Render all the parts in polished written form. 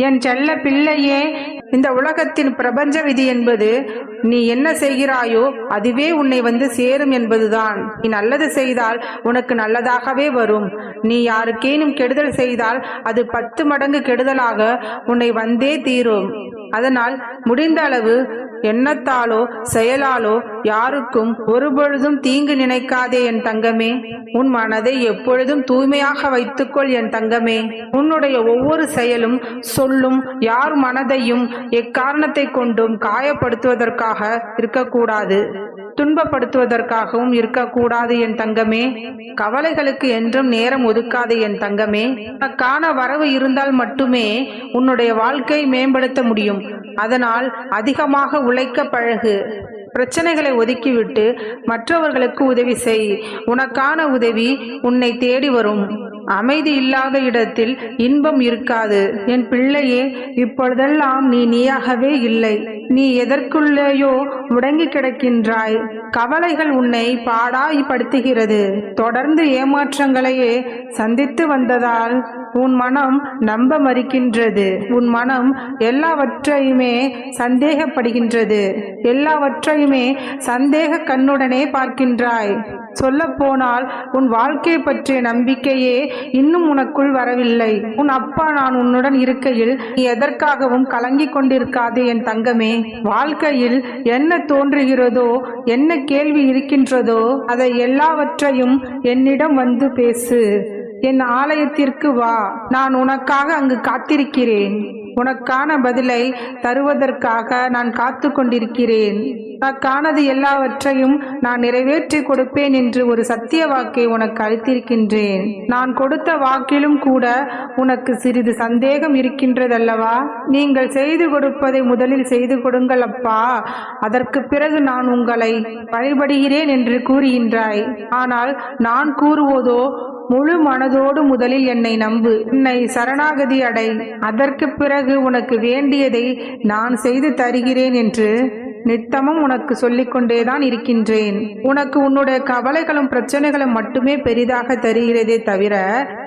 என் செல்ல பிள்ளையே, இந்த உலகத்தின் பிரபஞ்ச விதி என்பது நீ என்ன செய்கிறாயோ அதுவே உன்னை வந்து சேரும் என்பதுதான். நீ நல்லது செய்தால் உனக்கு நல்லதாகவே வரும். நீ யாருக்கேனும் கெடுதல் செய்தால் அது 10 மடங்கு கெடுதலாக உன்னை வந்தே தீரும். அதனால் முடிந்த அளவு எண்ணத்தாலோ செயலாலோ யாருக்கும் ஒருபொழுதும் தீங்கு நினைக்காதே என் தங்கமே. உன் மனதை எப்பொழுதும் தூய்மையாக வைத்துக்கொள் என் தங்கமே. உன்னுடைய ஒவ்வொரு செயலும் சொல்லும் யார் மனதையும் எக்காரணத்தை கொண்டும் காயப்படுத்துவதற்காக இருக்கக்கூடாது, துன்பப்படுத்துவதற்காகவும் இருக்கக்கூடாது என் தங்கமே. கவலைகளுக்கு என்றும் நேரம் ஒதுக்காது என் தங்கமே. உனக்கான வரவு இருந்தால் மட்டுமே உன்னுடைய வாழ்க்கையை மேம்படுத்த முடியும். அதனால் அதிகமாக உழைக்க பழகு. பிரச்சனைகளை ஒதுக்கிவிட்டு மற்றவர்களுக்கு உதவி செய். உனக்கான உதவி உன்னை தேடி வரும். அமைதி இல்லாத இடத்தில் இன்பம் இருக்காது. என் பிள்ளையே, இப்பொழுதெல்லாம் நீ நீயாகவே இல்லை. நீ எதற்குள்ளேயோ முடங்கி கிடக்கின்றாய். கவலைகள் உன்னை பாடாய்படுத்துகிறது. தொடர்ந்து ஏமாற்றங்களையே சந்தித்து வந்ததால் உன் மனம் நம்ப மறுக்கின்றது. உன் மனம் எல்லாவற்றையுமே சந்தேகப்படுகின்றது. எல்லாவற்றையுமே சந்தேக கண்ணுடனே பார்க்கின்றாய். சொல்ல போனால் உன் வாழ்க்கை பற்றிய நம்பிக்கையே இன்னும் உனக்குள் வரவில்லை. உன் அப்பா நான் உன்னுடன் இருக்கையில் நீ எதற்காகவும் கலங்கிக் கொண்டிருக்காதே என் தங்கமே. வாழ்க்கையில் என்ன தோன்றுகிறதோ, என்ன கேள்வி இருக்கின்றதோ அதை எல்லாவற்றையும் என்னிடம் வந்து பேசு. என் ஆலயத்திற்கு வா. நான் உனக்காக அங்கு காத்திருக்கிறேன். உனக்கான பதிலை தருவதற்காக நான் காத்து கொண்டிருக்கிறேன். உனக்கானது எல்லாவற்றையும் நான் நிறைவேற்றி கொடுப்பேன் என்று ஒரு சத்திய வாக்கை உனக்கு அளித்திருக்கின்றேன். நான் கொடுத்த வாக்கிலும் கூட உனக்கு சிறிது சந்தேகம் இருக்கின்றதல்லவா? நீங்கள் செய்து கொடுப்பதை முதலில் செய்து கொடுங்கள் அப்பா, அதற்கு பிறகு நான் உங்களை வழிபடுகிறேன் என்று கூறுகின்றாய். ஆனால் நான் கூறுவதோ முழு மனதோடு முதலில் என்னை நம்பு, என்னை சரணாகதி அடை, அதற்கு பிறகு உனக்கு வேண்டியதை நான் செய்து தருகிறேன் என்று நித்தமும் உனக்கு சொல்லிக் கொண்டேதான் இருக்கின்றேன். உனக்கு உன்னுடைய கவலைகளும் பிரச்சனைகளும் மட்டுமே பெரிதாக தருகிறதே தவிர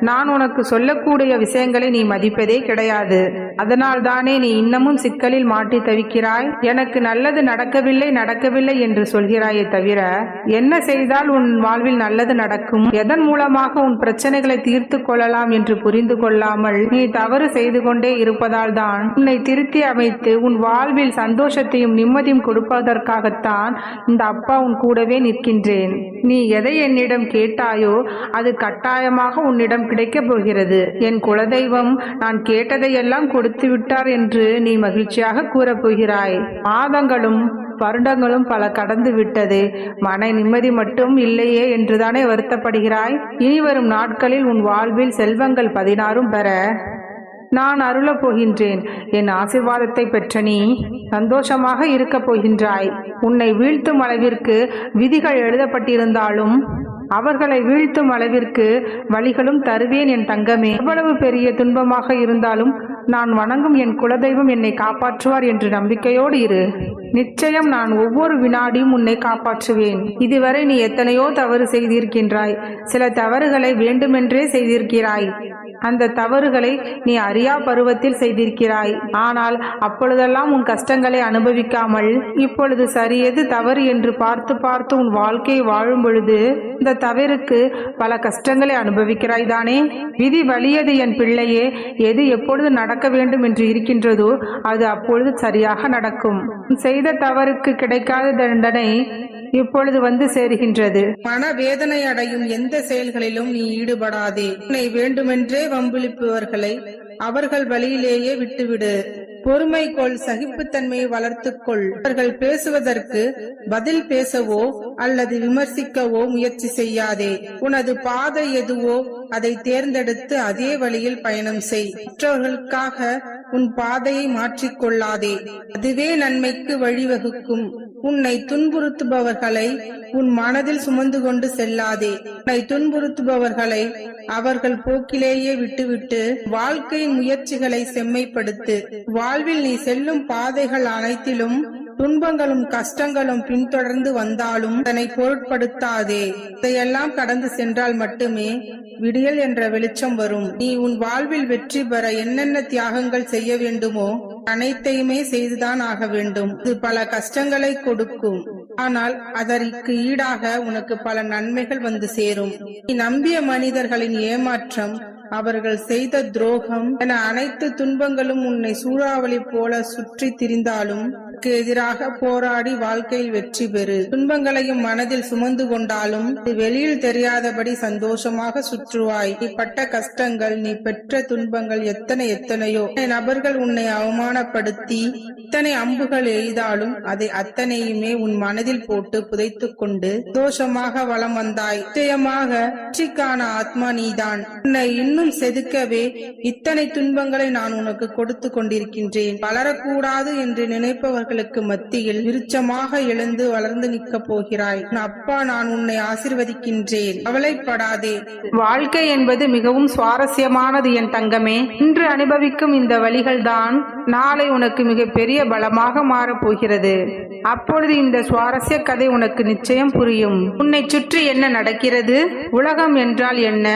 நான் உனக்கு சொல்லக்கூடிய விஷயங்களை நீ மதிப்பதே கிடையாது. அதனால் தானே நீ இன்னமும் சிக்கலில் மாட்டி தவிக்கிறாய். எனக்கு நல்லது நடக்கவில்லை என்று சொல்கிறாயே தவிர என்ன செய்தால் உன் வாழ்வில் நல்லது நடக்கும், எதன் மூலமாக உன் பிரச்சனைகளை தீர்த்து கொள்ளலாம் என்று புரிந்து கொள்ளாமல் நீ தவறு செய்து கொண்டே இருப்பதால் தான் உன்னை திருத்தி அமைத்து உன் வாழ்வில் சந்தோஷத்தையும் நிம்மதியும் கொடுப்பதற்காகத்தான் இந்த அப்பா உன் கூடவே நிற்கின்றேன். நீ எதை என்னிடம் கேட்டாயோ அது கட்டாயமாக உன்னிடம் கிடைக்கப் போகிறது. என் குலதெய்வம் நான் கேட்டதையெல்லாம் கொடுத்து விட்டார் என்று நீ மகிழ்ச்சியாக கூறப்போகிறாய். மாதங்களும் வருடங்களும் பல கடந்து விட்டது, மன நிம்மதி மட்டும் இல்லையே என்றுதானே வருத்தப்படுகிறாய். இனி வரும் நாட்களில் உன் வாழ்வில் செல்வங்கள் 16 பெற நான் அருளப் போகின்றேன். என் ஆசீர்வாதத்தை பெற்ற நீ சந்தோஷமாக இருக்க போகின்றாய். உன்னை வீழ்த்தும் அளவிற்கு விதிகள் எழுதப்பட்டிருந்தாலும் அவர்களை வீழ்த்தும் அளவிற்கு வழிகளும் தருவேன் என் தங்கமே. எவ்வளவு பெரிய துன்பமாக இருந்தாலும் நான் வணங்கும் என் குலதெய்வம் என்னை காப்பாற்றுவார் என்று நம்பிக்கையோடு இரு. நிச்சயம் நான் ஒவ்வொரு வினாடியும் உன்னை காப்பாற்றுவேன். இதுவரை நீ எத்தனையோ தவறு செய்திருக்கின்றாய். சில தவறுகளை வேண்டுமென்றே செய்திருக்கிறாய். அந்த தவறுகளை நீ அறியா பருவத்தில் செய்திருக்கிறாய். ஆனால் அப்பொழுதெல்லாம் உன் கஷ்டங்களை அனுபவிக்காமல் இப்பொழுது சரியது தவறு என்று பார்த்து பார்த்து உன் வாழ்க்கையை வாழும் பொழுது இந்த தவறுக்கு பல கஷ்டங்களை அனுபவிக்கிறாய் தானே. விதி வலியது என் பிள்ளையே. எது எப்பொழுது நடக்க வேண்டும் என்று இருக்கின்றதோ அது அப்பொழுது சரியாக நடக்கும். செய்த தவறுக்கு கிடைக்காத தண்டனை இப்பொழுது வந்து சேருகின்றது. மனவேதனை அடையும் எந்த செயல்களிலும் நீ ஈடுபடாதே. உன்னை வேண்டுமென்றே வம்பிழுப்பவர்களை அவர்கள் வழியிலேயே விட்டுவிடு. பொறுமை கொள், சகிப்புத்தன்மையை வளர்த்துக்கொள். அவர்கள் பேசுவதற்கு பதில் பேசவோ அல்லது விமர்சிக்கவோ முயற்சி செய்யாதே. உனது பாதை எதுவோ அதை தேர்ந்தெடுத்து அதே வழியில் பயணம் செய். மற்றவர்களுக்காக உன் பாதையை மாற்றிக்கொள்ளாதே. அதுவே நன்மைக்கு வழிவகுக்கும். உன்னை துன்புறுத்துபவர்களை உன் மனதில் சுமந்து கொண்டு செல்லாதே. உன்னை துன்புறுத்துபவர்களை அவர்கள் போக்கிலேயே விட்டுவிட்டு வாழ்க்கையின் முயற்சிகளை செம்மைப்படுத்து. வாழ்வில் நீ செல்லும் பாதைகள் அனைத்திலும் துன்பங்களும் கஷ்டங்களும் பின்தொடர்ந்து வந்தாலும் அதனை பொருட்படுத்தாதே. இதையெல்லாம் கடந்து சென்றால் மட்டுமே விடியல் என்ற வெளிச்சம் வரும். நீ உன் வாழ்வில் வெற்றி பெற என்னென்ன தியாகங்கள் செய்ய வேண்டுமோ அனைத்தையுமே செய்துதான் ஆக வேண்டும். இது பல கஷ்டங்களை கொடுக்கும், ஆனால் அதற்கு ஈடாக உனக்கு பல நன்மைகள் வந்து சேரும். நீ நம்பிய மனிதர்களின் ஏமாற்றம், அவர்கள் செய்த துரோகம் என அனைத்து துன்பங்களும் உன்னை சூறாவளி போல சுற்றி திரிந்தாலும் எதிராக போராடி வாழ்க்கையில் வெற்றி பெறு. துன்பங்களையும் மனதில் சுமந்து கொண்டாலும் வெளியில் தெரியாதபடி சந்தோஷமாக சுற்றுவாய். நீ பட்ட கஷ்டங்கள், நீ பெற்ற துன்பங்கள் எத்தனையோ நபர்கள் உன்னை அவமானப்படுத்தி இத்தனை அம்புகள் எய்தாலும் அதை அத்தனையுமே உன் மனதில் போட்டு புதைத்துக் கொண்டு சந்தோஷமாக வலம் வந்தாய். நிச்சயமாக வெற்றிக்கான ஆத்மா நீதான். உன்னை இன்னும் செதுக்கவே இத்தனை துன்பங்களை நான் உனக்கு கொடுத்து கொண்டிருக்கின்றேன். வளரக்கூடாது என்று நினைப்பவர்களுக்கு மத்தியில் விருட்சமாக எழுந்து வளர்ந்து நிற்கப் போகிறாய். அப்பா, நான் உன்னை ஆசீர்வதிக்கின்றேன், கவலைப்படாதே. வாழ்க்கை என்பது மிகவும் சுவாரஸ்யமானது என் தங்கமே. இன்று அனுபவிக்கும் இந்த வழிகள் தான் நாளை உனக்கு மிகப்பெரிய பலமாக மாறப் போகிறது. அப்பொழுது இந்த சுவாரஸ்ய கதை உனக்கு நிச்சயம் புரியும். உன்னை சுற்றி என்ன நடக்கிறது, உலகம் என்றால் என்ன,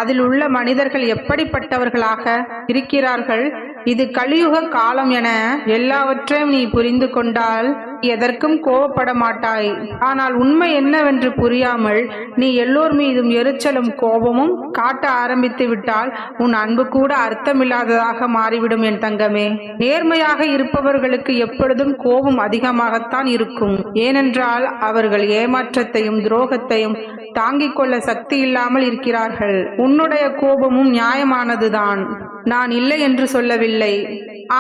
அதில் உள்ள மனிதர்கள் எப்படிப்பட்டவர்களாக இருக்கிறார்கள், இது கலியுக காலம் என எல்லாவற்றையும் நீ புரிந்து கொண்டால் எதற்கும் கோபப்பட மாட்டாய். ஆனால் உண்மை என்னவென்று புரியாமல் நீ எல்லோர் மீதும் எரிச்சலும் கோபமும் காட்ட ஆரம்பித்து விட்டால் உன் அன்பு கூட அர்த்தமில்லாததாக மாறிவிடும் என் தங்கமே. நேர்மையாக இருப்பவர்களுக்கு எப்பொழுதும் கோபம் அதிகமாகத்தான் இருக்கும். ஏனென்றால் அவர்கள் ஏமாற்றத்தையும் துரோகத்தையும் தாங்கிக் கொள்ள சக்தி இல்லாமல் இருக்கிறார்கள். உன்னுடைய கோபமும் நியாயமானதுதான், நான் இல்லை என்று சொல்லவில்லை.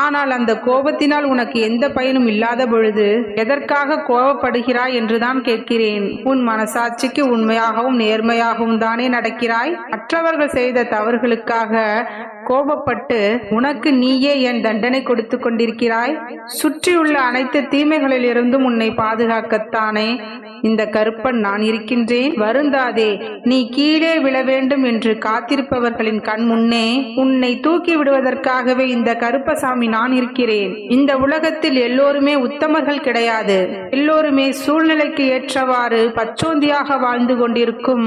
ஆனால் அந்த கோபத்தினால் உனக்கு எந்த பயனும் இல்லாத பொழுது எதற்காக கோபப்படுகிறாய் என்றுதான் கேட்கிறேன். உன் மனசாட்சிக்கு உண்மையாகவும் நேர்மையாகவும் தானே நடக்கிறாய். மற்றவர்கள் செய்த தவறுகளுக்காக கோபப்பட்டு உனக்கு நீயே ஏன் தண்டனை கொடுத்து கொண்டிருக்கிறாய்? சுற்றியுள்ள அனைத்து தீமைகளில் இருந்தும் உன்னை பாதுகாக்கத்தானே இந்த கருப்பன் நான் இருக்கின்றேன். வருந்தாதே. நீ கீழே விழ வேண்டும் என்று காத்திருப்பவர்களின் கண் முன்னே உன்னை தூக்கி விடுவதற்காகவே இந்த கருப்பசாமி நான் இருக்கிறேன். இந்த உலகத்தில் எல்லோருமே உத்தமர்கள் கிடையாது. எல்லோருமே சூழ்நிலைக்கு ஏற்றவாறு பச்சோந்தியாக வாழ்ந்து கொண்டிருக்கும்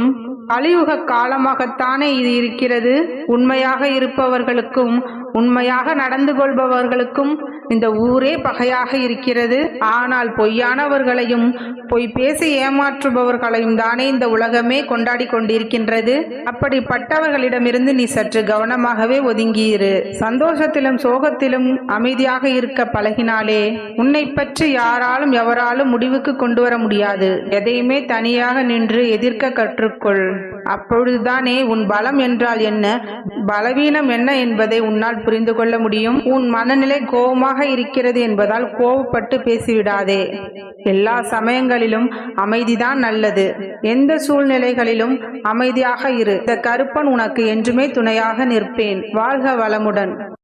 கலியுக காலமாகத்தானே இது இருக்கிறது. உண்மையாக இருப்பவர்களுக்கும் உண்மையாக நடந்து கொள்பவர்களுக்கும் இந்த ஊரே பகையாக இருக்கிறது. ஆனால் பொய்யானவர்களையும் பொய் பேசி ஏமாற்றுபவர்களையும் தானே இந்த உலகமே கொண்டாடி கொண்டிருக்கின்றது. அப்படிப்பட்டவர்களிடமிருந்து நீ சற்று கவனமாகவே ஒதுங்கியிரு. சந்தோஷத்திலும் சோகத்திலும் அமைதியாக இருக்க பழகினாலே உன்னை பற்றி யாராலும் எவராலும் முடிவுக்கு கொண்டு வர முடியாது. எதையுமே தனியாக நின்று எதிர்க்க கற்றுக்கொள். அப்பொழுதுதானே உன் பலம் என்றால் என்ன, பலவீனம் என்ன என்பதை உன்னால் புரிந்து கொள்ள முடியும். உன் மனநிலை கோபமாக இருக்கிறது என்பதால் கோபப்பட்டு பேசிவிடாதே. எல்லா சமயங்களிலும் அமைதிதான் நல்லது. எந்த சூழ்நிலைகளிலும் அமைதியாக இரு. இந்த கருப்பன் உனக்கு என்றுமே துணையாக நிற்பேன். வாழ்க வளமுடன்.